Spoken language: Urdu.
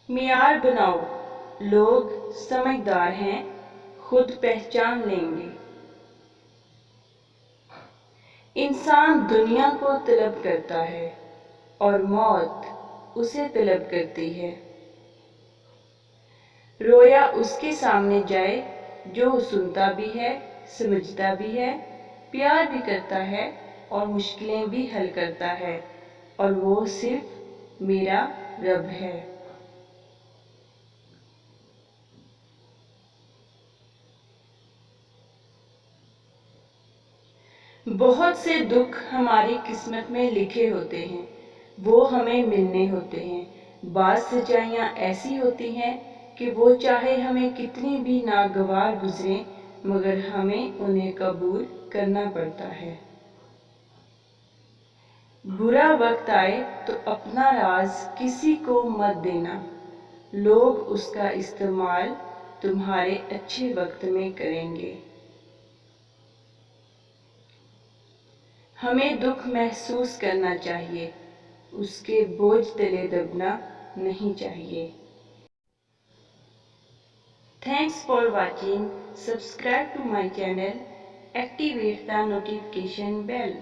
معیار بناؤ، لوگ سمجھدار ہیں، خود پہچان لیں گے۔ انسان دنیا کو طلب کرتا ہے اور موت اسے طلب کرتی ہے۔ رویا اس کے سامنے جائے جو سنتا بھی ہے، سمجھتا بھی ہے، پیار بھی کرتا ہے اور مشکلیں بھی حل کرتا ہے، اور وہ صرف میرا رب ہے۔ بہت سے دکھ ہماری قسمت میں لکھے ہوتے ہیں، وہ ہمیں ملنے ہوتے ہیں۔ بعض سچائیاں ایسی ہوتی ہیں کہ وہ چاہے ہمیں کتنی بھی ناگوار گزریں مگر ہمیں انہیں قبول کرنا پڑتا ہے۔ برا وقت آئے تو اپنا راز کسی کو مت دینا، لوگ اس کا استعمال تمہارے اچھے وقت میں کریں گے۔ ہمیں دکھ محسوس کرنا چاہیے، اس کے بوجھ تلے دبنا نہیں چاہیے۔ Thanks for watching. Subscribe to my channel. Activate the notification bell.